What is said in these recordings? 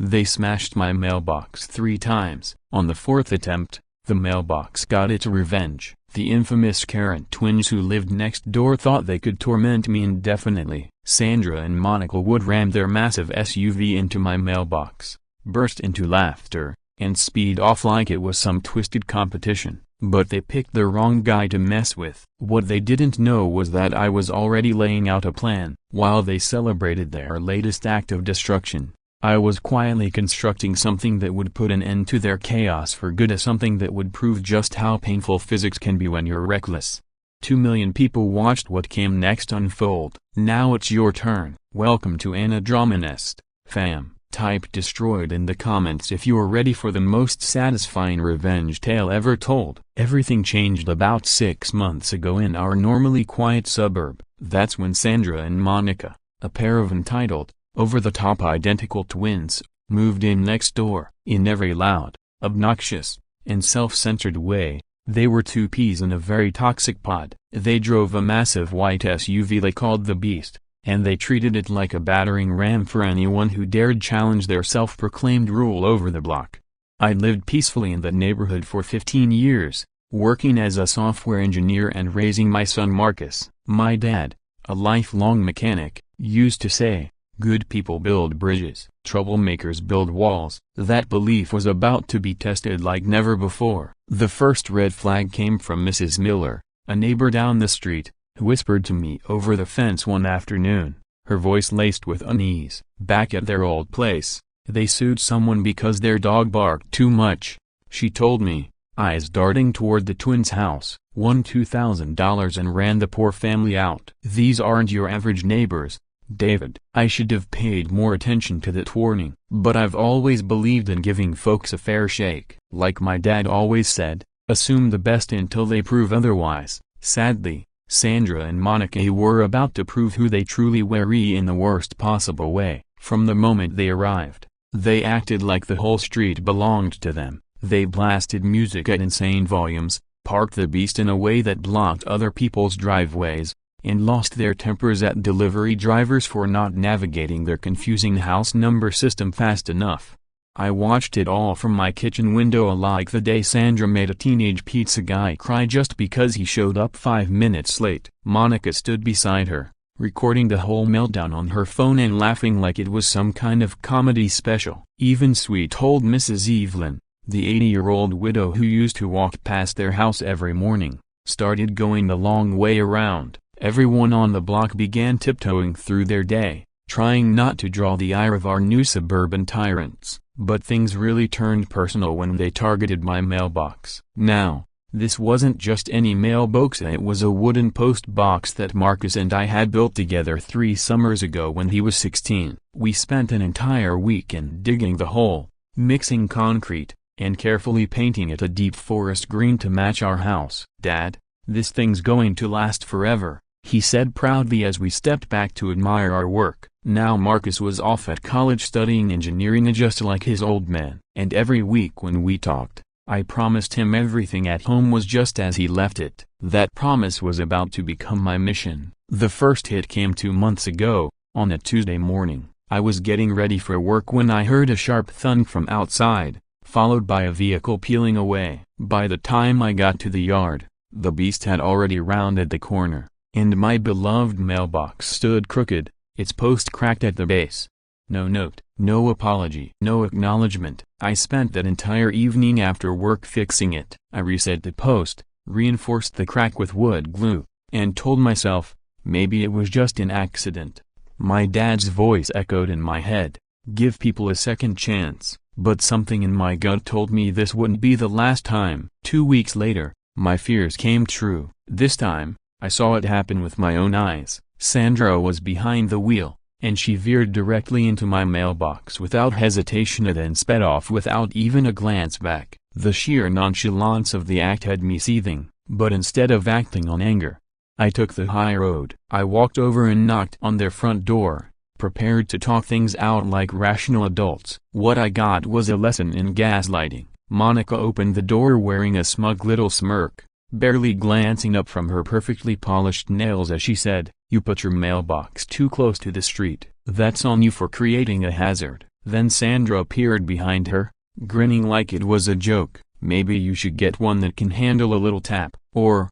They smashed my mailbox 3 times. On the 4th attempt, the mailbox got its revenge. The infamous Karen twins who lived next door thought they could torment me indefinitely. Sandra and Monica would ram their massive SUV into my mailbox, burst into laughter, and speed off like it was some twisted competition. But they picked the wrong guy to mess with. What they didn't know was that I was already laying out a plan. While they celebrated their latest act of destruction, I was quietly constructing something that would put an end to their chaos for good, something that would prove just how painful physics can be when you're reckless. 2 million people watched what came next unfold. Now it's your turn. Welcome to Anadramanest, fam. Type destroyed in the comments if you're ready for the most satisfying revenge tale ever told. Everything changed about 6 months ago in our normally quiet suburb. That's when Sandra and Monica, a pair of entitled, over-the-top identical twins, moved in next door. In every loud, obnoxious, and self-centered way, they were 2 peas in a very toxic pod. They drove a massive white SUV they called the Beast, and they treated it like a battering ram for anyone who dared challenge their self-proclaimed rule over the block. I lived peacefully in the neighborhood for 15 years, working as a software engineer and raising my son Marcus. My dad, a lifelong mechanic, used to say, "Good people build bridges, troublemakers build walls." That belief was about to be tested like never before. The first red flag came from Mrs. Miller, a neighbor down the street, who whispered to me over the fence one afternoon, her voice laced with unease. Back at their old place, they sued someone because their dog barked too much, she told me, eyes darting toward the twins' house, won $2,000 and ran the poor family out. These aren't your average neighbors, David. I should have paid more attention to that warning. But I've always believed in giving folks a fair shake. Like my dad always said, assume the best until they prove otherwise. Sadly, Sandra and Monica were about to prove who they truly were in the worst possible way. From the moment they arrived, they acted like the whole street belonged to them. They blasted music at insane volumes, parked the Beast in a way that blocked other people's driveways, and lost their tempers at delivery drivers for not navigating their confusing house number system fast enough. I watched it all from my kitchen window, like the day Sandra made a teenage pizza guy cry just because he showed up 5 minutes late. Monica stood beside her, recording the whole meltdown on her phone and laughing like it was some kind of comedy special. Even sweet old Mrs. Evelyn, the 80-year-old widow who used to walk past their house every morning, started going the long way around. Everyone on the block began tiptoeing through their day, trying not to draw the ire of our new suburban tyrants. But things really turned personal when they targeted my mailbox. Now, this wasn't just any mailbox, it was a wooden post box that Marcus and I had built together 3 summers ago when he was 16. We spent an entire weekend digging the hole, mixing concrete, and carefully painting it a deep forest green to match our house. "Dad, this thing's going to last forever," he said proudly as we stepped back to admire our work. Now Marcus was off at college studying engineering just like his old man. And every week when we talked, I promised him everything at home was just as he left it. That promise was about to become my mission. The first hit came 2 months ago, on a Tuesday morning. I was getting ready for work when I heard a sharp thunk from outside, followed by a vehicle peeling away. By the time I got to the yard, the Beast had already rounded the corner, and my beloved mailbox stood crooked, its post cracked at the base. No note, no apology, no acknowledgement. I spent that entire evening after work fixing it. I reset the post, reinforced the crack with wood glue, and told myself, maybe it was just an accident. My dad's voice echoed in my head, give people a second chance. But something in my gut told me this wouldn't be the last time. 2 weeks later, my fears came true. This time, I saw it happen with my own eyes. Sandra was behind the wheel, and she veered directly into my mailbox without hesitation and then sped off without even a glance back. The sheer nonchalance of the act had me seething, but instead of acting on anger, I took the high road. I walked over and knocked on their front door, prepared to talk things out like rational adults. What I got was a lesson in gaslighting. Monica opened the door wearing a smug little smirk, barely glancing up from her perfectly polished nails as she said, "You put your mailbox too close to the street. That's on you for creating a hazard." Then Sandra appeared behind her, grinning like it was a joke. "Maybe you should get one that can handle a little tap, or,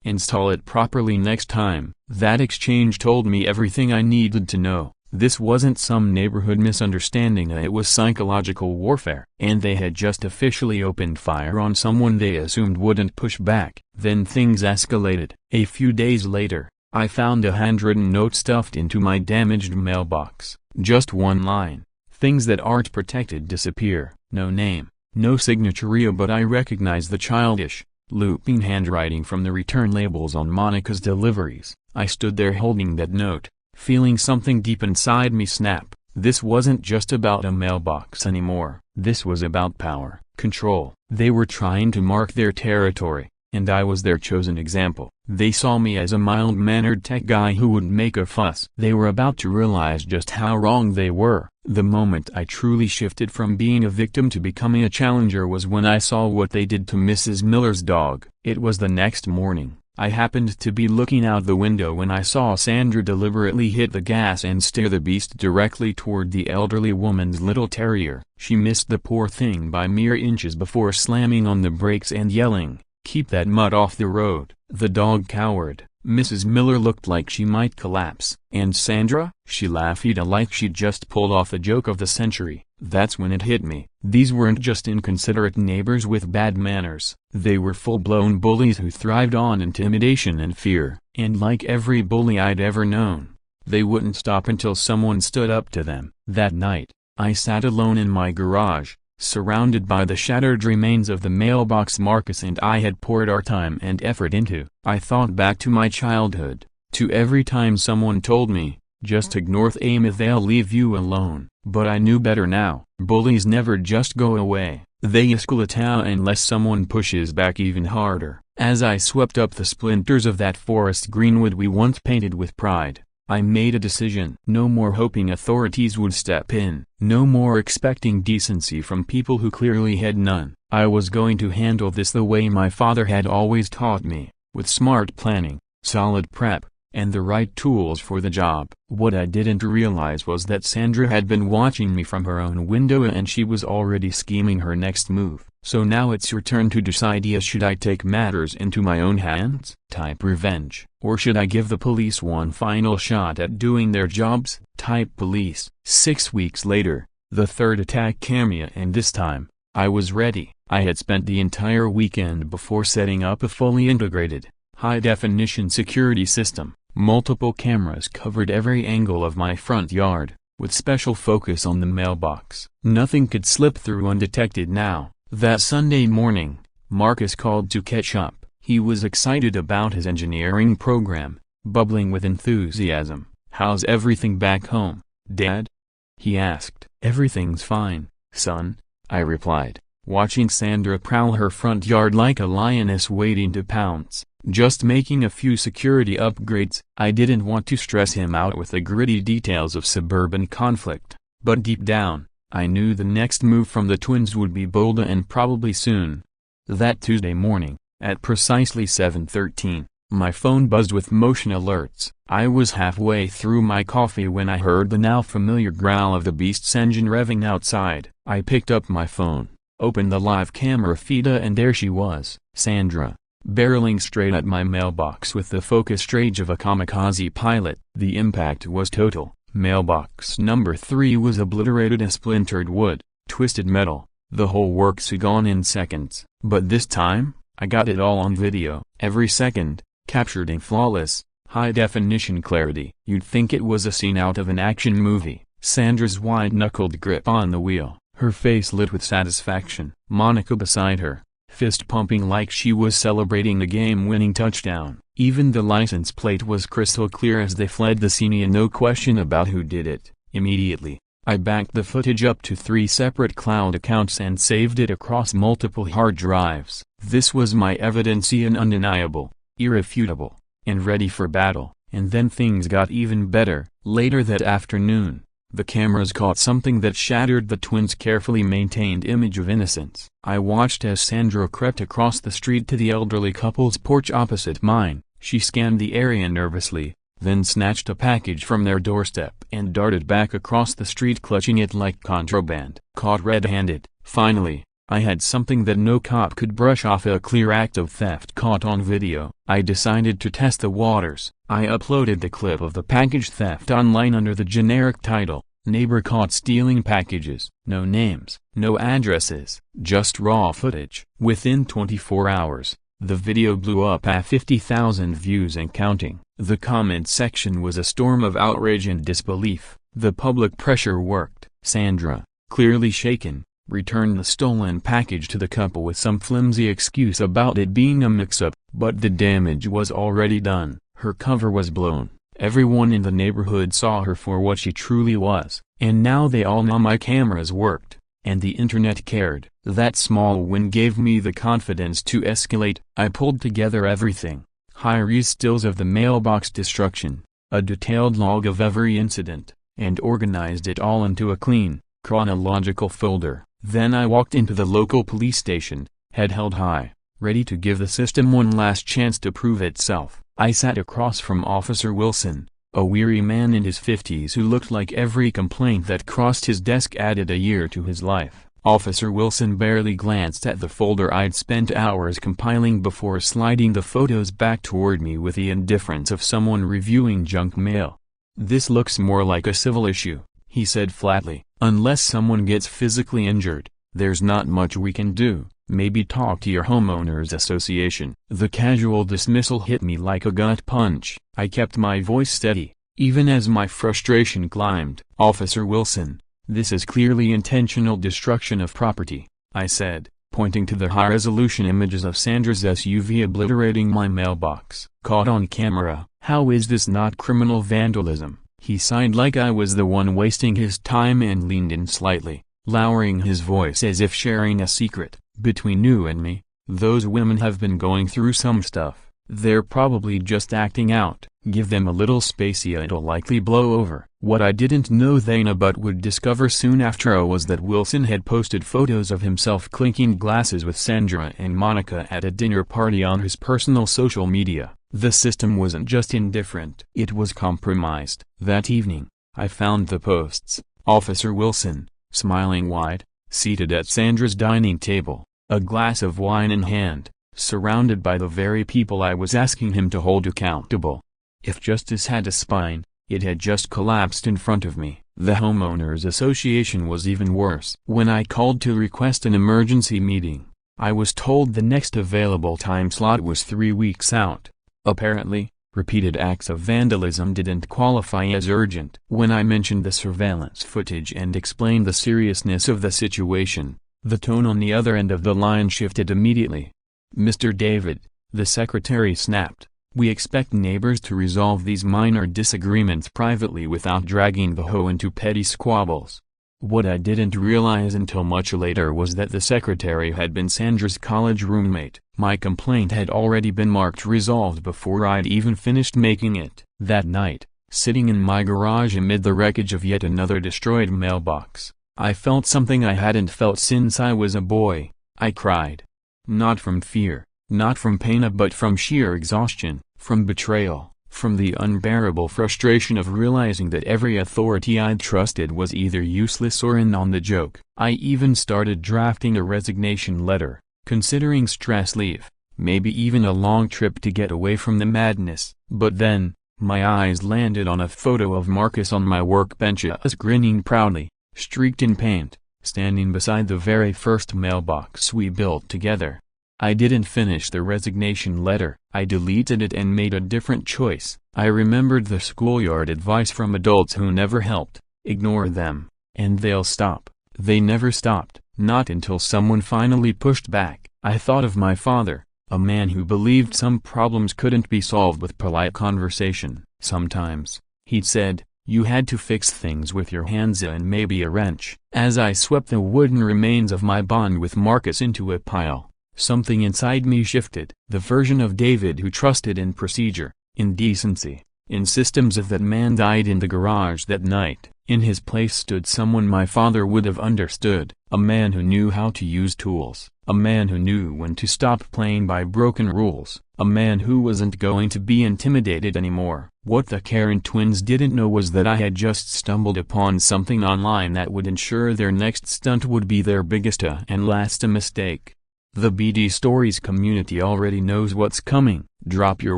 install it properly next time." That exchange told me everything I needed to know. This wasn't some neighborhood misunderstanding, it was psychological warfare. And they had just officially opened fire on someone they assumed wouldn't push back. Then things escalated. A few days later, I found a handwritten note stuffed into my damaged mailbox. Just one line: "Things that aren't protected disappear." No name, no signature, but I recognized the childish, looping handwriting from the return labels on Monica's deliveries. I stood there holding that note, feeling something deep inside me snap. This wasn't just about a mailbox anymore. This was about power, control. They were trying to mark their territory, and I was their chosen example. They saw me as a mild-mannered tech guy who wouldn't make a fuss. They were about to realize just how wrong they were. The moment I truly shifted from being a victim to becoming a challenger was when I saw what they did to Mrs. Miller's dog. It was the next morning. I happened to be looking out the window when I saw Sandra deliberately hit the gas and steer the beast directly toward the elderly woman's little terrier. She missed the poor thing by mere inches before slamming on the brakes and yelling, "Keep that mutt off the road." The dog cowered. Mrs. Miller looked like she might collapse. "And Sandra?" She laughed like she'd just pulled off the joke of the century. That's when it hit me. These weren't just inconsiderate neighbors with bad manners. They were full-blown bullies who thrived on intimidation and fear. And like every bully I'd ever known, they wouldn't stop until someone stood up to them. That night, I sat alone in my garage, surrounded by the shattered remains of the mailbox Marcus and I had poured our time and effort into. I thought back to my childhood, to every time someone told me, "Just ignore them if they'll leave you alone." But I knew better now. Bullies never just go away. They escalate unless someone pushes back even harder. As I swept up the splinters of that forest greenwood we once painted with pride, I made a decision. No more hoping authorities would step in. No more expecting decency from people who clearly had none. I was going to handle this the way my father had always taught me, with smart planning, solid prep, and the right tools for the job. What I didn't realize was that Sandra had been watching me from her own window and she was already scheming her next move. So now it's your turn to decide. Should I take matters into my own hands? Type revenge. Or should I give the police one final shot at doing their jobs? Type police. 6 weeks later, the third attack came, and this time, I was ready. I had spent the entire weekend before setting up a fully integrated, high-definition security system. Multiple cameras covered every angle of my front yard, with special focus on the mailbox. Nothing could slip through undetected now. That Sunday morning, Marcus called to catch up. He was excited about his engineering program, bubbling with enthusiasm. "How's everything back home, Dad?" he asked. "Everything's fine, son," I replied, watching Sandra prowl her front yard like a lioness waiting to pounce. "Just making a few security upgrades." I didn't want to stress him out with the gritty details of suburban conflict, but deep down, I knew the next move from the twins would be bold and probably soon. That Tuesday morning, at precisely 7:13, my phone buzzed with motion alerts. I was halfway through my coffee when I heard the now familiar growl of the beast's engine revving outside. I picked up my phone, opened the live camera feed, and there she was, Sandra, barreling straight at my mailbox with the focused rage of a kamikaze pilot. The impact was total. Mailbox number 3 was obliterated as splintered wood, twisted metal, the whole works gone in seconds. But this time, I got it all on video. Every second, captured in flawless, high-definition clarity. You'd think it was a scene out of an action movie. Sandra's wide-knuckled grip on the wheel, her face lit with satisfaction. Monica beside her, fist pumping like she was celebrating a game-winning touchdown. Even the license plate was crystal clear as they fled the scene, and no question about who did it. Immediately, I backed the footage up to 3 separate cloud accounts and saved it across multiple hard drives. This was my evidence, and undeniable, irrefutable, and ready for battle. And then things got even better. Later that afternoon, the cameras caught something that shattered the twins' carefully maintained image of innocence. I watched as Sandra crept across the street to the elderly couple's porch opposite mine. She scanned the area nervously, then snatched a package from their doorstep and darted back across the street clutching it like contraband. Caught red-handed. Finally, I had something that no cop could brush off, a clear act of theft caught on video. I decided to test the waters. I uploaded the clip of the package theft online under the generic title, "Neighbor Caught Stealing Packages." No names, no addresses, just raw footage. Within 24 hours, the video blew up at 50,000 views and counting. The comment section was a storm of outrage and disbelief. The public pressure worked. Sandra, clearly shaken, returned the stolen package to the couple with some flimsy excuse about it being a mix-up, but the damage was already done. Her cover was blown. Everyone in the neighborhood saw her for what she truly was, and now they all know my cameras worked, and the internet cared. That small win gave me the confidence to escalate. I pulled together everything, high-res stills of the mailbox destruction, a detailed log of every incident, and organized it all into a clean, chronological folder. Then I walked into the local police station, head held high, ready to give the system one last chance to prove itself. I sat across from Officer Wilson, a weary man in his 50s who looked like every complaint that crossed his desk added a year to his life. Officer Wilson barely glanced at the folder I'd spent hours compiling before sliding the photos back toward me with the indifference of someone reviewing junk mail. "This looks more like a civil issue," he said flatly. "Unless someone gets physically injured, there's not much we can do. Maybe talk to your homeowners association." The casual dismissal hit me like a gut punch. I kept my voice steady, even as my frustration climbed. "Officer Wilson, this is clearly intentional destruction of property," I said, pointing to the high-resolution images of Sandra's SUV obliterating my mailbox. "Caught on camera. How is this not criminal vandalism?" He sighed like I was the one wasting his time and leaned in slightly, lowering his voice as if sharing a secret. "Between you and me, those women have been going through some stuff. They're probably just acting out. Give them a little space, it'll likely blow over." What I didn't know then but would discover soon after was that Wilson had posted photos of himself clinking glasses with Sandra and Monica at a dinner party on his personal social media. The system wasn't just indifferent, it was compromised. That evening, I found the posts. Officer Wilson, smiling wide, seated at Sandra's dining table, a glass of wine in hand, surrounded by the very people I was asking him to hold accountable. If justice had a spine, it had just collapsed in front of me. The homeowners association was even worse. When I called to request an emergency meeting, I was told the next available time slot was 3 weeks out. Apparently, repeated acts of vandalism didn't qualify as urgent. When I mentioned the surveillance footage and explained the seriousness of the situation, the tone on the other end of the line shifted immediately. "Mr. David," the secretary snapped, "we expect neighbors to resolve these minor disagreements privately without dragging the hoe into petty squabbles." What I didn't realize until much later was that the secretary had been Sandra's college roommate. My complaint had already been marked resolved before I'd even finished making it. That night, sitting in my garage amid the wreckage of yet another destroyed mailbox, I felt something I hadn't felt since I was a boy. I cried. Not from fear, not from pain, but from sheer exhaustion, from betrayal, from the unbearable frustration of realizing that every authority I'd trusted was either useless or in on the joke. I even started drafting a resignation letter, considering stress leave, maybe even a long trip to get away from the madness. But then, my eyes landed on a photo of Marcus on my workbench, grinning proudly, streaked in paint, standing beside the very first mailbox we built together. I didn't finish the resignation letter. I deleted it and made a different choice. I remembered the schoolyard advice from adults who never helped: ignore them, and they'll stop. They never stopped, not until someone finally pushed back. I thought of my father, a man who believed some problems couldn't be solved with polite conversation. Sometimes, he'd said, you had to fix things with your hands and maybe a wrench. As I swept the wooden remains of my bond with Marcus into a pile, something inside me shifted. The version of David who trusted in procedure, in decency, in systems. If that man died in the garage that night, in his place stood someone my father would have understood, a man who knew how to use tools, a man who knew when to stop playing by broken rules, a man who wasn't going to be intimidated anymore. What the Karen twins didn't know was that I had just stumbled upon something online that would ensure their next stunt would be their biggest and last mistake. The BD Stories community already knows what's coming. Drop your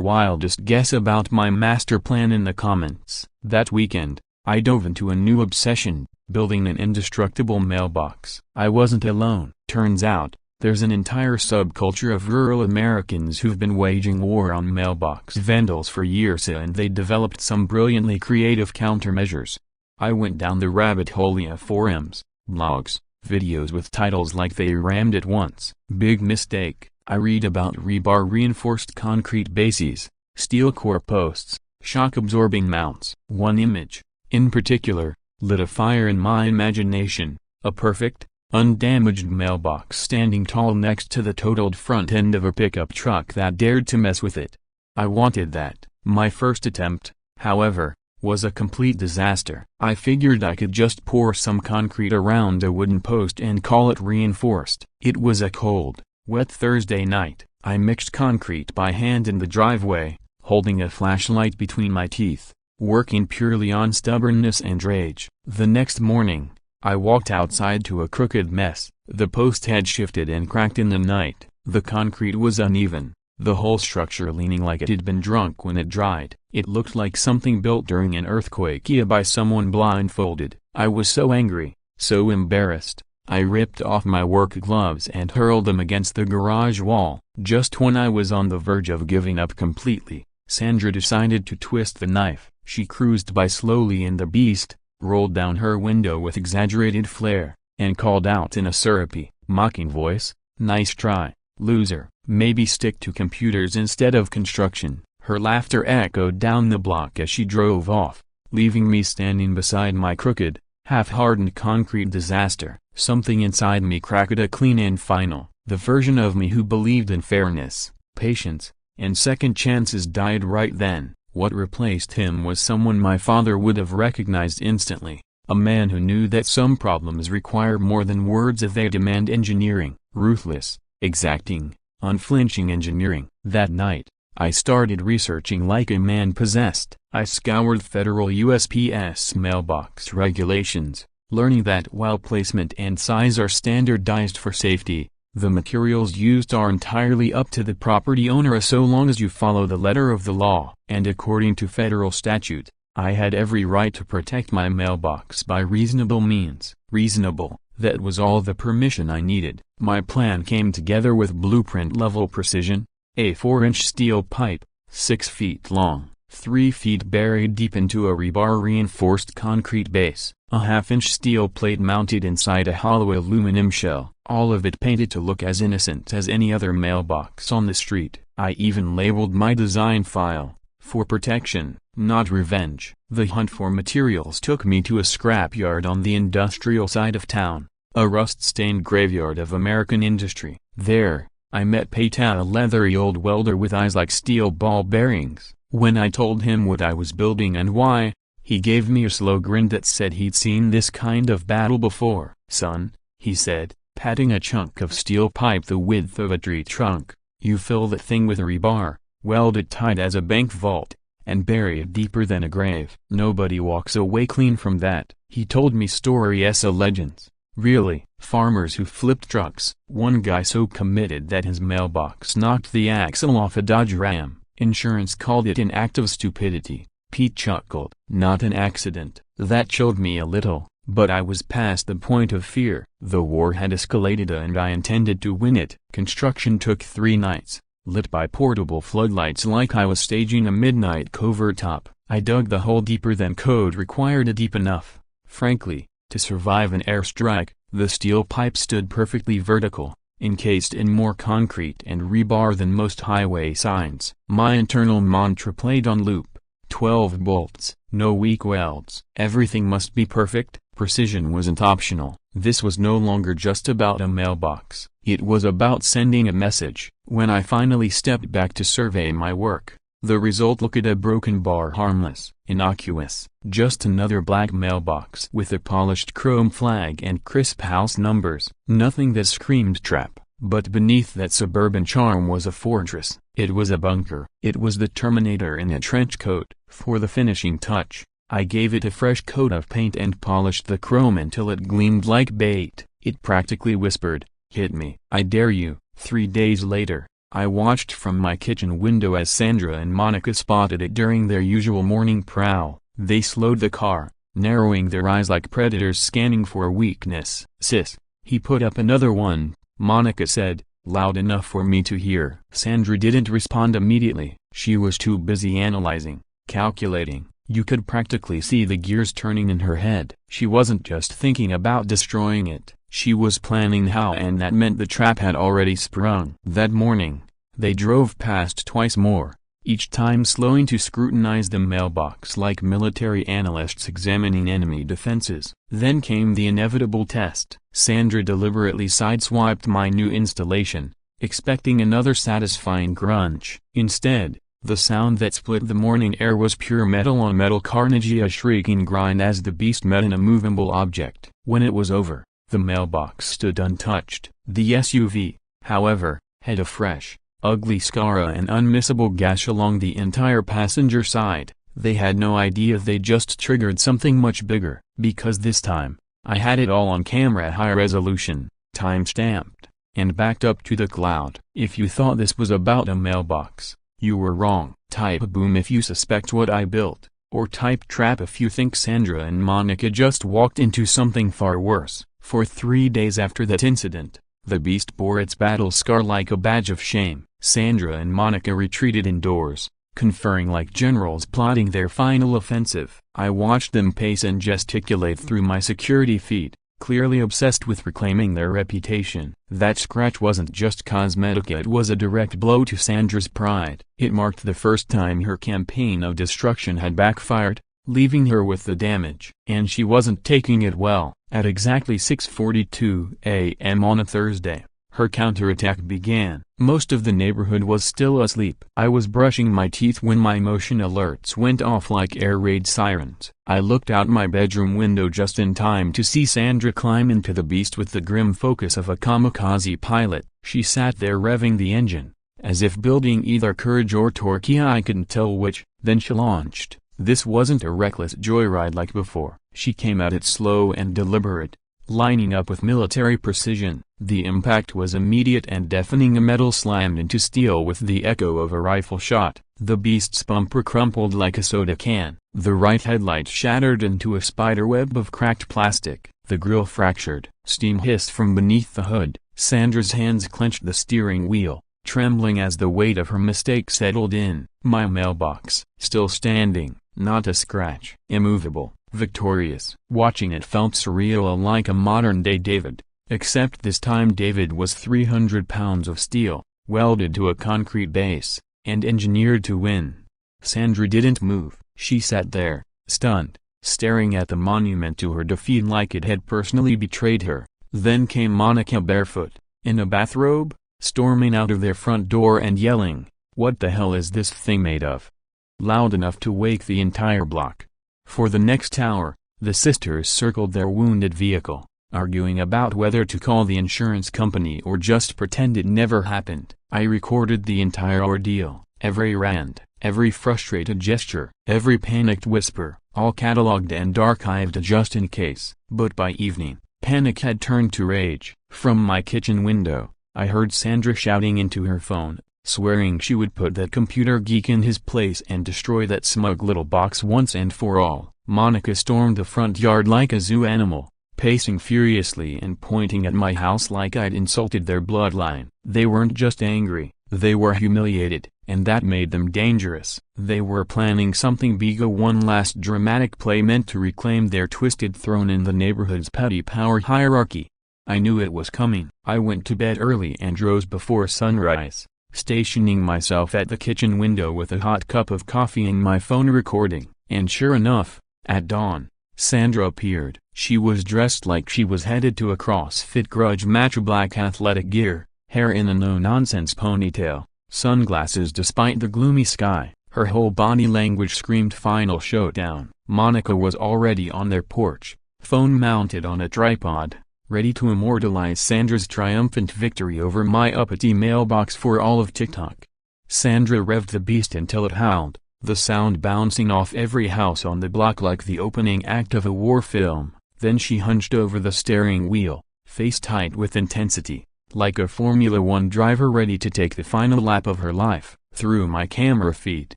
wildest guess about my master plan in the comments. That weekend, I dove into a new obsession, building an indestructible mailbox. I wasn't alone. Turns out, there's an entire subculture of rural Americans who've been waging war on mailbox vandals for years, and they developed some brilliantly creative countermeasures. I went down the rabbit hole of forums, blogs, videos with titles like "They Rammed It Once," "Big Mistake." I read about rebar reinforced concrete bases, steel core posts, shock absorbing mounts. One image, in particular, lit a fire in my imagination: a perfect, undamaged mailbox standing tall next to the totaled front end of a pickup truck that dared to mess with it. I wanted that. My first attempt, however, was a complete disaster. I figured I could just pour some concrete around a wooden post and call it reinforced. It was a cold, wet Thursday night. I mixed concrete by hand in the driveway, holding a flashlight between my teeth, working purely on stubbornness and rage. The next morning, I walked outside to a crooked mess. The post had shifted and cracked in the night, the concrete was uneven, the whole structure leaning like it had been drunk when it dried. It looked like something built during an earthquake by someone blindfolded. I was so angry, so embarrassed, I ripped off my work gloves and hurled them against the garage wall. Just when I was on the verge of giving up completely, Sandra decided to twist the knife. She cruised by slowly in the Beast, rolled down her window with exaggerated flair, and called out in a syrupy, mocking voice, "Nice try, loser. Maybe stick to computers instead of construction." Her laughter echoed down the block as she drove off, leaving me standing beside my crooked, half-hardened concrete disaster. Something inside me cracked a clean and final. The version of me who believed in fairness, patience, and second chances died right then. What replaced him was someone my father would have recognized instantly, a man who knew that some problems require more than words if they demand engineering. Ruthless, exacting, unflinching engineering. That night, I started researching like a man possessed. I scoured federal USPS mailbox regulations, learning that while placement and size are standardized for safety, the materials used are entirely up to the property owner so long as you follow the letter of the law. And according to federal statute, I had every right to protect my mailbox by reasonable means. Reasonable, that was all the permission I needed. My plan came together with blueprint-level precision: a 4-inch steel pipe, 6 feet long, 3 feet buried deep into a rebar-reinforced concrete base, a half-inch steel plate mounted inside a hollow aluminum shell, all of it painted to look as innocent as any other mailbox on the street. I even labeled my design file, "For protection, not revenge." The hunt for materials took me to a scrapyard on the industrial side of town, a rust-stained graveyard of American industry. There, I met Peyton, a leathery old welder with eyes like steel ball bearings. When I told him what I was building and why, he gave me a slow grin that said he'd seen this kind of battle before. "Son," he said, patting a chunk of steel pipe the width of a tree trunk, "you fill the thing with rebar, weld it tight as a bank vault, and bury it deeper than a grave. Nobody walks away clean from that." He told me stories of legends. Really, farmers who flipped trucks. One guy so committed that his mailbox knocked the axle off a Dodge Ram. Insurance called it an act of stupidity. Pete chuckled. "Not an accident." That chilled me a little, but I was past the point of fear. The war had escalated and I intended to win it. Construction took 3 nights, lit by portable floodlights like I was staging a midnight covert op. I dug the hole deeper than code required, deep enough, frankly, to survive an airstrike. The steel pipe stood perfectly vertical, encased in more concrete and rebar than most highway signs. My internal mantra played on loop: 12 bolts, no weak welds. Everything must be perfect. Precision wasn't optional. This was no longer just about a mailbox. It was about sending a message. When I finally stepped back to survey my work, The result: look at a broken bar, harmless, innocuous, just another black mailbox with a polished chrome flag and crisp house numbers. Nothing that screamed trap, but beneath that suburban charm was a fortress. It was a bunker. It was the Terminator in a trench coat. For the finishing touch, I gave it a fresh coat of paint and polished the chrome until it gleamed like bait. It practically whispered, "Hit me, I dare you." 3 days later, I watched from my kitchen window as Sandra and Monica spotted it during their usual morning prowl. They slowed the car, narrowing their eyes like predators scanning for weakness. "Sis, he put up another one," Monica said, loud enough for me to hear. Sandra didn't respond immediately. She was too busy analyzing, calculating. You could practically see the gears turning in her head. She wasn't just thinking about destroying it. She was planning how, and that meant the trap had already sprung. That morning, they drove past twice more, each time slowing to scrutinize the mailbox like military analysts examining enemy defenses. Then came the inevitable test. Sandra deliberately sideswiped my new installation, expecting another satisfying crunch. Instead, the sound that split the morning air was pure metal on metal carnage, a shrieking grind as the beast met an immovable object. When it was over, the mailbox stood untouched. The SUV, however, had a fresh, ugly scar, an unmissable gash along the entire passenger side. They had no idea they just triggered something much bigger, because this time, I had it all on camera, high resolution, time-stamped, and backed up to the cloud. If you thought this was about a mailbox, you were wrong. Type boom if you suspect what I built, or type trap if you think Sandra and Monica just walked into something far worse. For 3 days after that incident, the beast bore its battle scar like a badge of shame. Sandra and Monica retreated indoors, conferring like generals plotting their final offensive. I watched them pace and gesticulate through my security feed, clearly obsessed with reclaiming their reputation. That scratch wasn't just cosmetic, it was a direct blow to Sandra's pride. It marked the first time her campaign of destruction had backfired, leaving her with the damage. And she wasn't taking it well. At exactly 6:42 a.m. on a Thursday, her counterattack began. Most of the neighborhood was still asleep. I was brushing my teeth when my motion alerts went off like air raid sirens. I looked out my bedroom window just in time to see Sandra climb into the beast with the grim focus of a kamikaze pilot. She sat there revving the engine, as if building either courage or torque, I couldn't tell which. Then she launched. This wasn't a reckless joyride like before. She came at it slow and deliberate, lining up with military precision. The impact was immediate and deafening. A metal slammed into steel with the echo of a rifle shot. The beast's bumper crumpled like a soda can. The right headlight shattered into a spiderweb of cracked plastic. The grille fractured. Steam hissed from beneath the hood. Sandra's hands clenched the steering wheel, trembling as the weight of her mistake settled in. My mailbox, still standing, not a scratch. Immovable, victorious. Watching it felt surreal, like a modern-day David. Except this time David was 300 pounds of steel, welded to a concrete base, and engineered to win. Sandra didn't move. She sat there, stunned, staring at the monument to her defeat like it had personally betrayed her. Then came Monica, barefoot, in a bathrobe, storming out of their front door and yelling, "What the hell is this thing made of?" loud enough to wake the entire block. For the next hour, the sisters circled their wounded vehicle, arguing about whether to call the insurance company or just pretend it never happened. I recorded the entire ordeal, every rant, every frustrated gesture, every panicked whisper, all cataloged and archived just in case. But by evening, panic had turned to rage. From my kitchen window, I heard Sandra shouting into her phone, swearing she would put that computer geek in his place and destroy that smug little box once and for all. Monica stormed the front yard like a zoo animal, pacing furiously and pointing at my house like I'd insulted their bloodline. They weren't just angry, they were humiliated, and that made them dangerous. They were planning something big, one last dramatic play meant to reclaim their twisted throne in the neighborhood's petty power hierarchy. I knew it was coming. I went to bed early and rose before sunrise, stationing myself at the kitchen window with a hot cup of coffee and my phone recording. And sure enough, at dawn, Sandra appeared. She was dressed like she was headed to a CrossFit grudge match, black athletic gear, hair in a no-nonsense ponytail, sunglasses despite the gloomy sky. Her whole body language screamed final showdown. Monica was already on their porch, phone mounted on a tripod, ready to immortalize Sandra's triumphant victory over my uppity mailbox for all of TikTok. Sandra revved the beast until it howled, the sound bouncing off every house on the block like the opening act of a war film. Then she hunched over the steering wheel, face tight with intensity, like a Formula One driver ready to take the final lap of her life. Through my camera feed,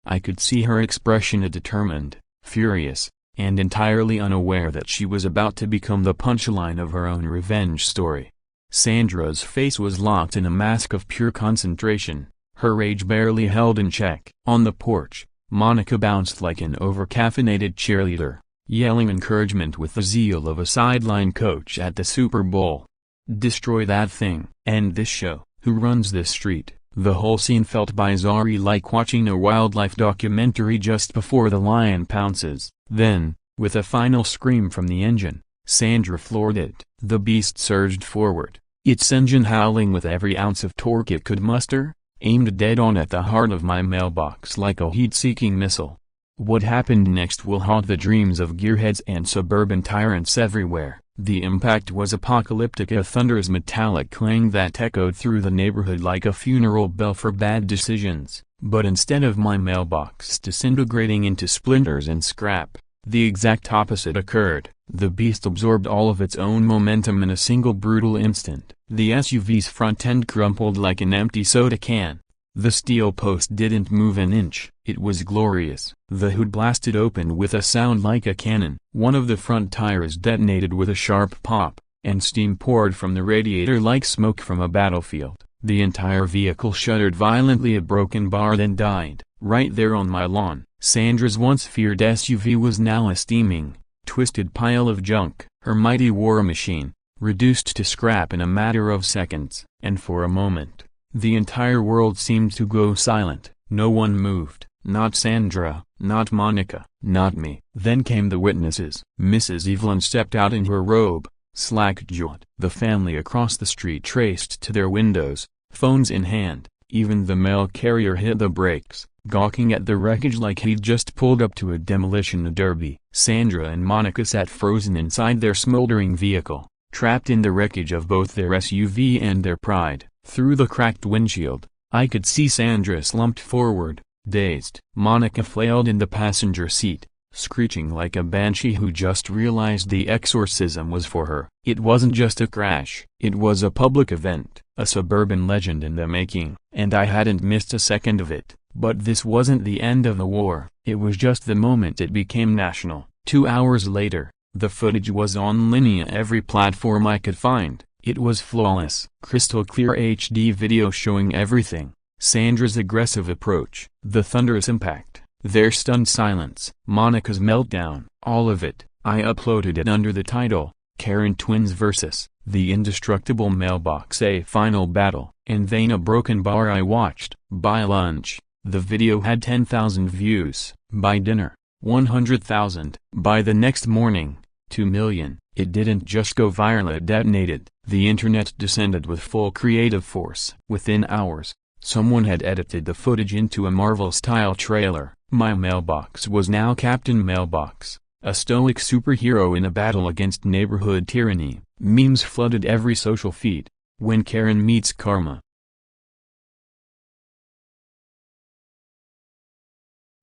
I could see her expression, determined, furious, and entirely unaware that she was about to become the punchline of her own revenge story. Sandra's face was locked in a mask of pure concentration, her rage barely held in check. On the porch, Monica bounced like an over-caffeinated cheerleader, yelling encouragement with the zeal of a sideline coach at the Super Bowl. "Destroy that thing. End this show. Who runs this street?" The whole scene felt bizarrely like watching a wildlife documentary just before the lion pounces. Then, with a final scream from the engine, Sandra floored it. The beast surged forward, its engine howling with every ounce of torque it could muster, aimed dead on at the heart of my mailbox like a heat-seeking missile. What happened next will haunt the dreams of gearheads and suburban tyrants everywhere. The impact was apocalyptic, a thunderous metallic clang that echoed through the neighborhood like a funeral bell for bad decisions. But instead of my mailbox disintegrating into splinters and scrap, the exact opposite occurred. The beast absorbed all of its own momentum in a single brutal instant. The SUV's front end crumpled like an empty soda can. The steel post didn't move an inch. It was glorious. The hood blasted open with a sound like a cannon. One of the front tires detonated with a sharp pop, and steam poured from the radiator like smoke from a battlefield. The entire vehicle shuddered violently. A broken bar then died, right there on my lawn. Sandra's once feared SUV was now a steaming, twisted pile of junk, her mighty war machine, reduced to scrap in a matter of seconds. And for a moment, the entire world seemed to go silent. No one moved. Not Sandra, not Monica, not me. Then came the witnesses. Mrs. Evelyn stepped out in her robe, slack-jawed. The family across the street traced to their windows, phones in hand. Even the mail carrier hit the brakes, gawking at the wreckage like he'd just pulled up to a demolition derby. Sandra and Monica sat frozen inside their smoldering vehicle, trapped in the wreckage of both their SUV and their pride. Through the cracked windshield, I could see Sandra slumped forward, dazed. Monica flailed in the passenger seat, screeching like a banshee who just realized the exorcism was for her. It wasn't just a crash. It was a public event, a suburban legend in the making, and I hadn't missed a second of it. But this wasn't the end of the war. It was just the moment it became national. 2 hours later, the footage was on every platform I could find. It was flawless. Crystal clear HD video showing everything. Sandra's aggressive approach, the thunderous impact, their stunned silence, Monica's meltdown, all of it. I uploaded it under the title, Karen Twins vs. The Indestructible Mailbox, a Final Battle. And then a broken bar I watched. By lunch, the video had 10,000 views. By dinner, 100,000. By the next morning, 2 million. It didn't just go viral, it detonated. The internet descended with full creative force. Within hours, someone had edited the footage into a Marvel-style trailer. My mailbox was now Captain Mailbox, a stoic superhero in a battle against neighborhood tyranny. Memes flooded every social feed. When Karen meets karma.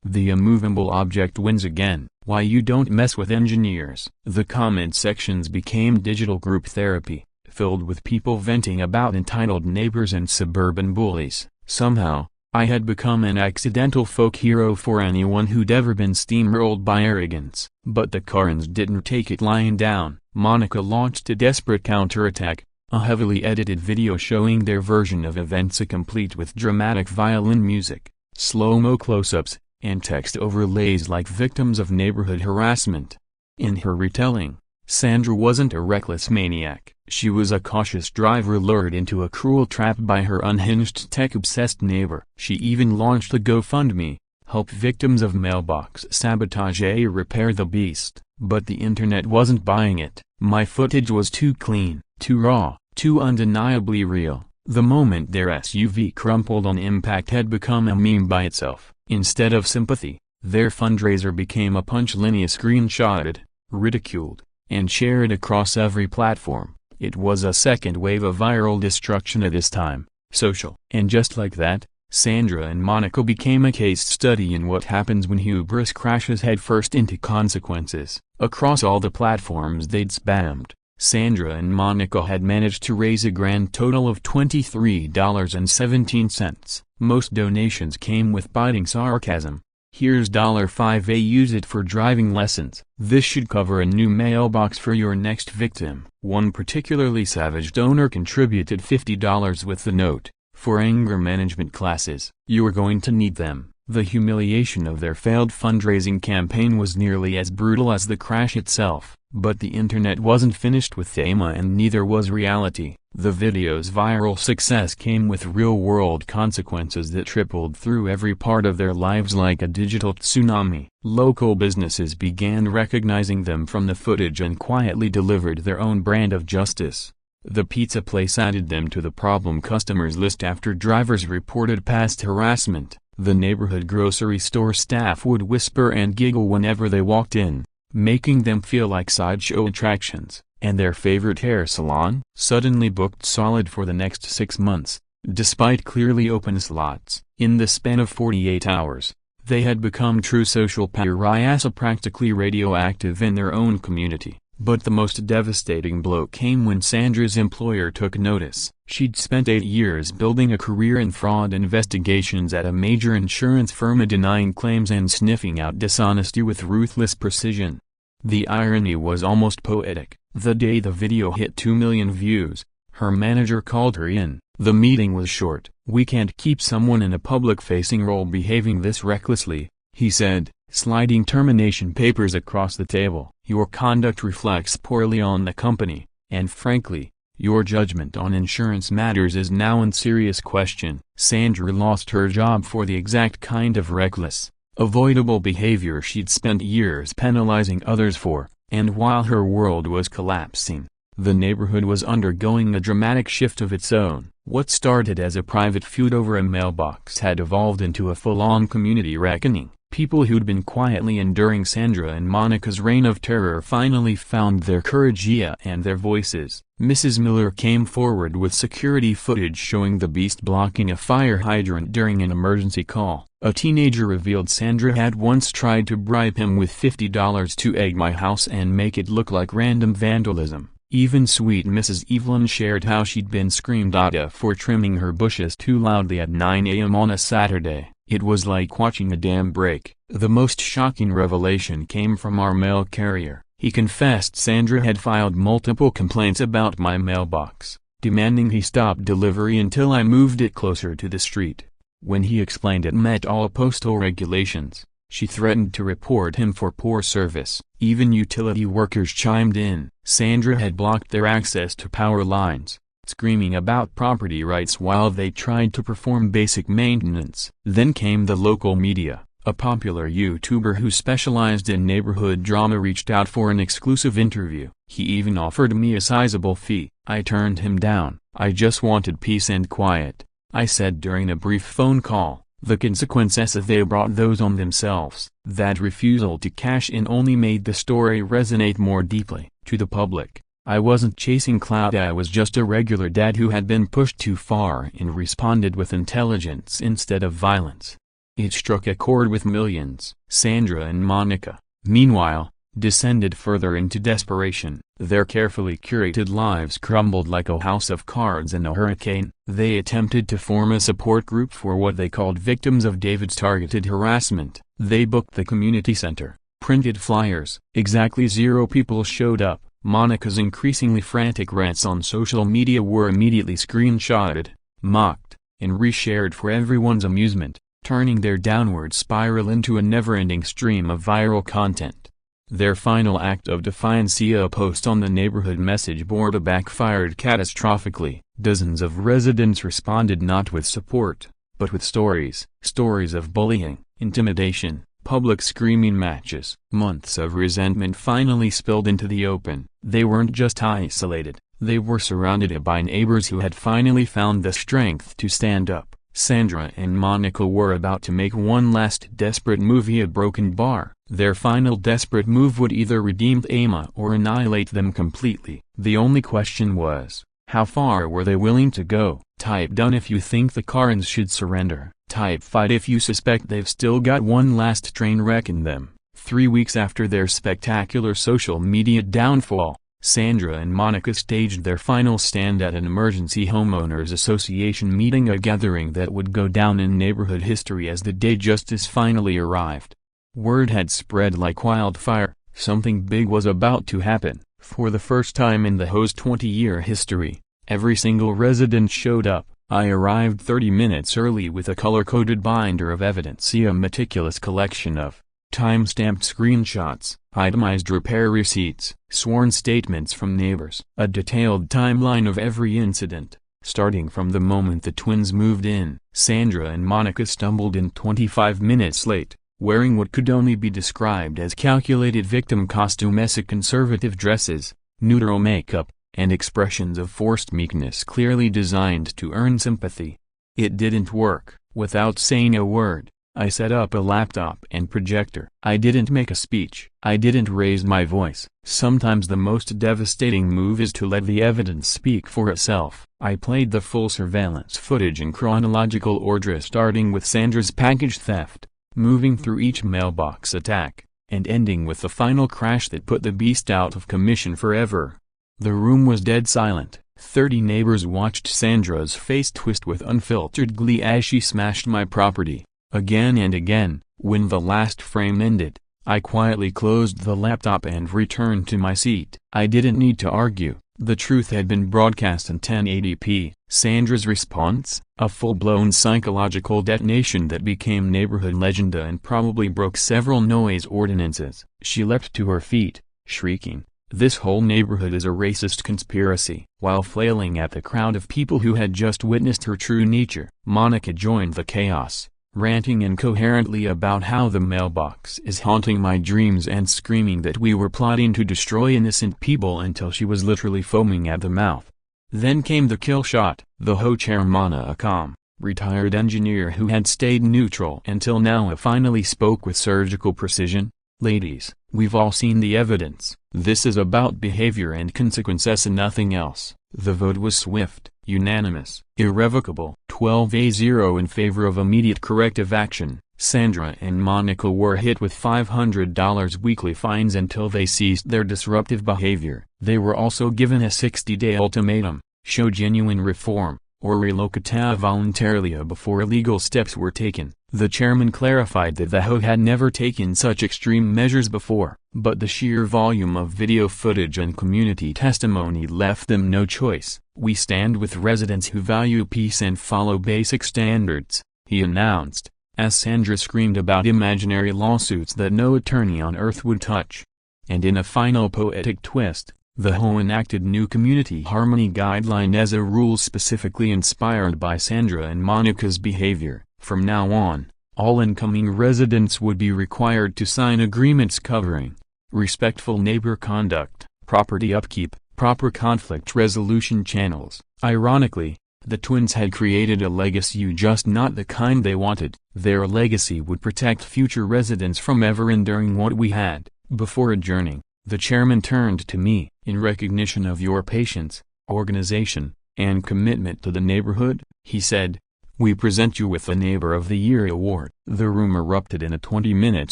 The immovable object wins again. Why you don't mess with engineers. The comment sections became digital group therapy, filled with people venting about entitled neighbors and suburban bullies. Somehow, I had become an accidental folk hero for anyone who'd ever been steamrolled by arrogance. But the Karens didn't take it lying down. Monica launched a desperate counterattack, a heavily edited video showing their version of events, complete with dramatic violin music, slow-mo close-ups, and text overlays like victims of neighborhood harassment. In her retelling, Sandra wasn't a reckless maniac. She was a cautious driver lured into a cruel trap by her unhinged tech-obsessed neighbor. She even launched a GoFundMe, help victims of mailbox sabotage repair the beast. But the internet wasn't buying it. My footage was too clean, too raw, too undeniably real. The moment their SUV crumpled on impact had become a meme by itself. Instead of sympathy, their fundraiser became a punchline screenshotted, ridiculed, and shared across every platform. It was a second wave of viral destruction at this time, social. And just like that, Sandra and Monica became a case study in what happens when hubris crashes headfirst into consequences. Across all the platforms they'd spammed, Sandra and Monica had managed to raise a grand total of $23.17. Most donations came with biting sarcasm. Here's $5, use it for driving lessons. This should cover a new mailbox for your next victim. One particularly savage donor contributed $50 with the note, for anger management classes. You're going to need them. The humiliation of their failed fundraising campaign was nearly as brutal as the crash itself. But the internet wasn't finished with Thema, and neither was reality. The video's viral success came with real-world consequences that trickled through every part of their lives like a digital tsunami. Local businesses began recognizing them from the footage and quietly delivered their own brand of justice. The pizza place added them to the problem customers list after drivers reported past harassment. The neighborhood grocery store staff would whisper and giggle whenever they walked in, making them feel like sideshow attractions. And their favorite hair salon suddenly booked solid for the next 6 months, despite clearly open slots. In the span of 48 hours, they had become true social pariahs, practically radioactive in their own community. But the most devastating blow came when Sandra's employer took notice. She'd spent 8 years building a career in fraud investigations at a major insurance firm, denying claims and sniffing out dishonesty with ruthless precision. The irony was almost poetic. The day the video hit 2 million views, her manager called her in. The meeting was short. "We can't keep someone in a public-facing role behaving this recklessly," he said, sliding termination papers across the table. "Your conduct reflects poorly on the company, and frankly, your judgment on insurance matters is now in serious question." Sandra lost her job for the exact kind of reckless, avoidable behavior she'd spent years penalizing others for. And while her world was collapsing, the neighborhood was undergoing a dramatic shift of its own. What started as a private feud over a mailbox had evolved into a full-on community reckoning. People who'd been quietly enduring Sandra and Monica's reign of terror finally found their courage and their voices. Mrs. Miller came forward with security footage showing the beast blocking a fire hydrant during an emergency call. A teenager revealed Sandra had once tried to bribe him with $50 to egg my house and make it look like random vandalism. Even sweet Mrs. Evelyn shared how she'd been screamed at for trimming her bushes too loudly at 9 a.m. on a Saturday. It was like watching a dam break. The most shocking revelation came from our mail carrier. He confessed Sandra had filed multiple complaints about my mailbox, demanding he stop delivery until I moved it closer to the street. When he explained it met all postal regulations, she threatened to report him for poor service. Even utility workers chimed in. Sandra had blocked their access to power lines, screaming about property rights while they tried to perform basic maintenance. Then came the local media. A popular YouTuber who specialized in neighborhood drama reached out for an exclusive interview. He even offered me a sizable fee. I turned him down. "I just wanted peace and quiet," I said during a brief phone call. The consequences they brought those on themselves. That refusal to cash in only made the story resonate more deeply. To the public, I wasn't chasing clout, I was just a regular dad who had been pushed too far and responded with intelligence instead of violence. It struck a chord with millions. Sandra and Monica, meanwhile, descended further into desperation. Their carefully curated lives crumbled like a house of cards in a hurricane. They attempted to form a support group for what they called victims of David's targeted harassment. They booked the community center, printed flyers. Exactly 0 people showed up. Monica's increasingly frantic rants on social media were immediately screenshotted, mocked, and reshared for everyone's amusement, turning their downward spiral into a never-ending stream of viral content. Their final act of defiance, a post on the neighborhood message board, backfired catastrophically. Dozens of residents responded not with support, but with stories. Stories of bullying, intimidation, public screaming matches. Months of resentment finally spilled into the open. They weren't just isolated, they were surrounded by neighbors who had finally found the strength to stand up. Sandra and Monica were about to make one last desperate move via broken bar. Their final desperate move would either redeem Emma or annihilate them completely. The only question was, how far were they willing to go? Type done if you think the Karens should surrender. Type fight if you suspect they've still got one last train wreck in them. 3 weeks after their spectacular social media downfall, Sandra and Monica staged their final stand at an emergency homeowners association meeting, a gathering that would go down in neighborhood history as the day justice finally arrived. Word had spread like wildfire, something big was about to happen. For the first time in the Ho's 20-year history, every single resident showed up. I arrived 30 minutes early with a color-coded binder of evidence, see a meticulous collection of time-stamped screenshots, itemized repair receipts, sworn statements from neighbors, a detailed timeline of every incident, starting from the moment the twins moved in. Sandra and Monica stumbled in 25 minutes late, wearing what could only be described as calculated victim costume-esque conservative dresses, neutral makeup, and expressions of forced meekness clearly designed to earn sympathy. It didn't work. Without saying a word, I set up a laptop and projector. I didn't make a speech. I didn't raise my voice. Sometimes the most devastating move is to let the evidence speak for itself. I played the full surveillance footage in chronological order, starting with Sandra's package theft, moving through each mailbox attack, and ending with the final crash that put the beast out of commission forever. The room was dead silent. 30 neighbors watched Sandra's face twist with unfiltered glee as she smashed my property, again and again. When the last frame ended, I quietly closed the laptop and returned to my seat. I didn't need to argue. The truth had been broadcast in 1080p. Sandra's response? A full-blown psychological detonation that became neighborhood legend and probably broke several noise ordinances. She leapt to her feet, shrieking, "This whole neighborhood is a racist conspiracy," while flailing at the crowd of people who had just witnessed her true nature. Monica joined the chaos, ranting incoherently about how the mailbox is haunting my dreams and screaming that we were plotting to destroy innocent people until she was literally foaming at the mouth. Then came the kill shot. The Ho chairman, a calm, retired engineer who had stayed neutral until now, finally spoke with surgical precision. "Ladies, we've all seen the evidence. This is about behavior and consequences and nothing else." The vote was swift, unanimous, irrevocable, 12-0 in favor of immediate corrective action. Sandra and Monica were hit with $500 weekly fines until they ceased their disruptive behavior. They were also given a 60-day ultimatum: show genuine reform, or relocate voluntarily before legal steps were taken. The chairman clarified that the Ho had never taken such extreme measures before, but the sheer volume of video footage and community testimony left them no choice. "We stand with residents who value peace and follow basic standards," he announced, as Sandra screamed about imaginary lawsuits that no attorney on earth would touch. And in a final poetic twist, the Ho enacted new community harmony guideline as a rule specifically inspired by Sandra and Monica's behavior. From now on, all incoming residents would be required to sign agreements covering respectful neighbor conduct, property upkeep, proper conflict resolution channels. Ironically, the twins had created a legacy, just not the kind they wanted. Their legacy would protect future residents from ever enduring what we had. Before adjourning, the chairman turned to me. "In recognition of your patience, organization, and commitment to the neighborhood," he said, "we present you with the Neighbor of the Year award." The room erupted in a 20-minute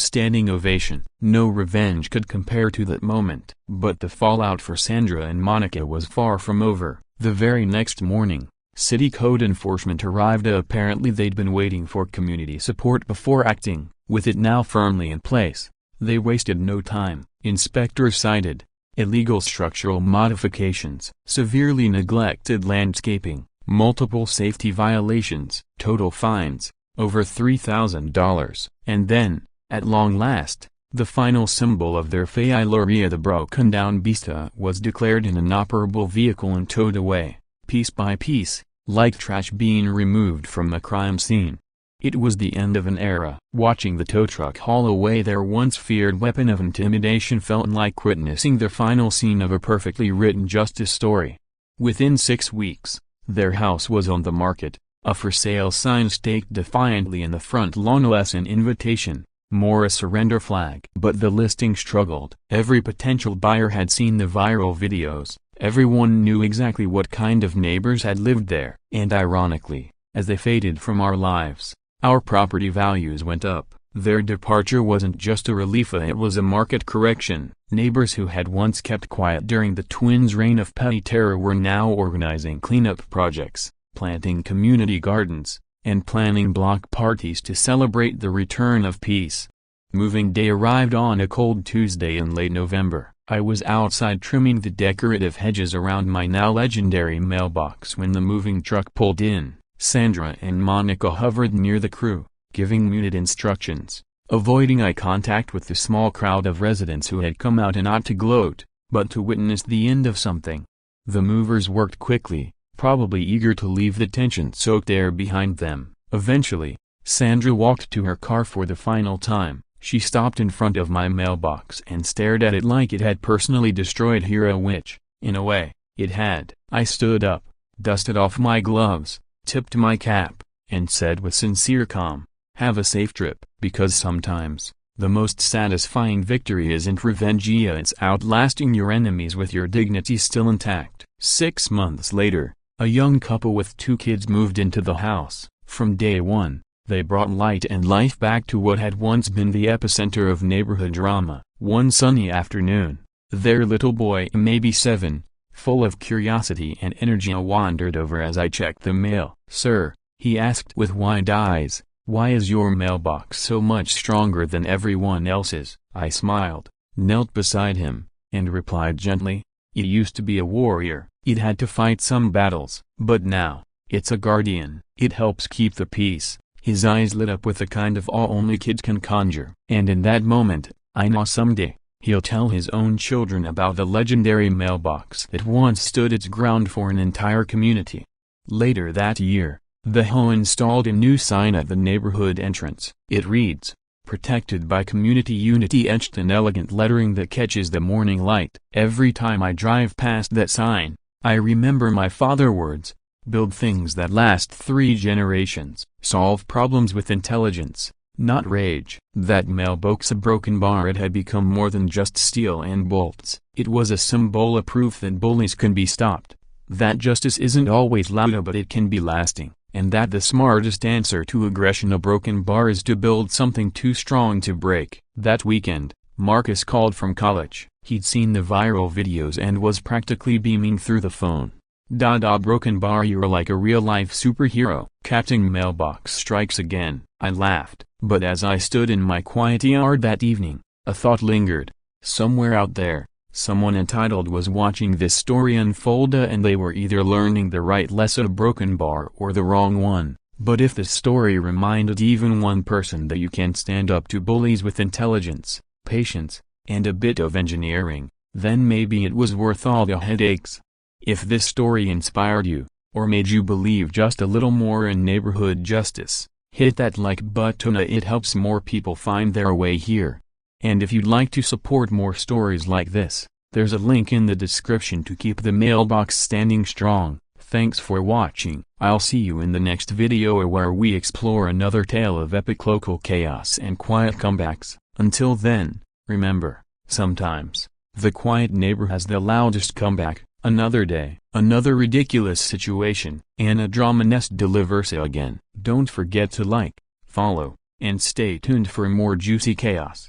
standing ovation. No revenge could compare to that moment. But the fallout for Sandra and Monica was far from over. The very next morning, city code enforcement arrived. Apparently they'd been waiting for community support before acting. With it now firmly in place, they wasted no time. Inspectors cited illegal structural modifications, severely neglected landscaping, multiple safety violations, total fines, over $3,000. And then, at long last, the final symbol of their failure, the broken-down beast, was declared an inoperable vehicle and towed away, piece by piece, like trash being removed from a crime scene. It was the end of an era. Watching the tow truck haul away their once feared weapon of intimidation felt like witnessing the final scene of a perfectly written justice story. Within 6 weeks, their house was on the market, A for sale sign staked defiantly in the front lawn, less an invitation, more a surrender flag. But the listing struggled. Every potential buyer had seen the viral videos, everyone knew exactly what kind of neighbors had lived there. And ironically, as they faded from our lives, our property values went up. Their departure wasn't just a relief, it was a market correction. Neighbors who had once kept quiet during the twins' reign of petty terror were now organizing cleanup projects, planting community gardens, and planning block parties to celebrate the return of peace. Moving day arrived on a cold Tuesday in late November. I was outside trimming the decorative hedges around my now legendary mailbox when the moving truck pulled in. Sandra and Monica hovered near the crew, giving muted instructions, avoiding eye contact with the small crowd of residents who had come out not to gloat, but to witness the end of something. The movers worked quickly, probably eager to leave the tension-soaked air behind them. Eventually, Sandra walked to her car for the final time. She stopped in front of my mailbox and stared at it like it had personally destroyed her, which, in a way, it had. I stood up, dusted off my gloves, tipped my cap, and said with sincere calm, "Have a safe trip." Because sometimes, the most satisfying victory isn't revenge, it's outlasting your enemies with your dignity still intact. 6 months later, a young couple with 2 kids moved into the house. From day one, they brought light and life back to what had once been the epicenter of neighborhood drama. One sunny afternoon, their little boy, maybe 7, full of curiosity and energy, wandered over as I checked the mail. "Sir," he asked with wide eyes, "why is your mailbox so much stronger than everyone else's?" I smiled, knelt beside him, and replied gently, "It used to be a warrior. It had to fight some battles, but now, it's a guardian. It helps keep the peace." His eyes lit up with the kind of awe only kids can conjure. And in that moment, I know someday, he'll tell his own children about the legendary mailbox that once stood its ground for an entire community. Later that year, the home installed a new sign at the neighborhood entrance. It reads, "Protected by community unity," etched in elegant lettering that catches the morning light. Every time I drive past that sign, I remember my father's words: build things that last 3 generations. Solve problems with intelligence, not rage. That mailbox, a broken bar, it had become more than just steel and bolts. It was a symbol of proof that bullies can be stopped, that justice isn't always loud but it can be lasting, and that the smartest answer to aggression, a broken bar, is to build something too strong to break. That weekend, Marcus called from college. He'd seen the viral videos and was practically beaming through the phone. Broken bar, you're like a real-life superhero. Captain Mailbox strikes again. I laughed, but as I stood in my quiet yard that evening, a thought lingered. Somewhere out there, someone entitled was watching this story unfold, and they were either learning the right lesson, a broken bar, or the wrong one. But if the story reminded even one person that you can stand up to bullies with intelligence, patience, and a bit of engineering, then maybe it was worth all the headaches. If this story inspired you, or made you believe just a little more in neighborhood justice, hit that like button. It helps more people find their way here. And if you'd like to support more stories like this, there's a link in the description to keep the mailbox standing strong. Thanks for watching. I'll see you in the next video where we explore another tale of epic local chaos and quiet comebacks. Until then, remember, sometimes, the quiet neighbor has the loudest comeback. Another day, another ridiculous situation, and a drama nest delivers again. Don't forget to like, follow, and stay tuned for more juicy chaos.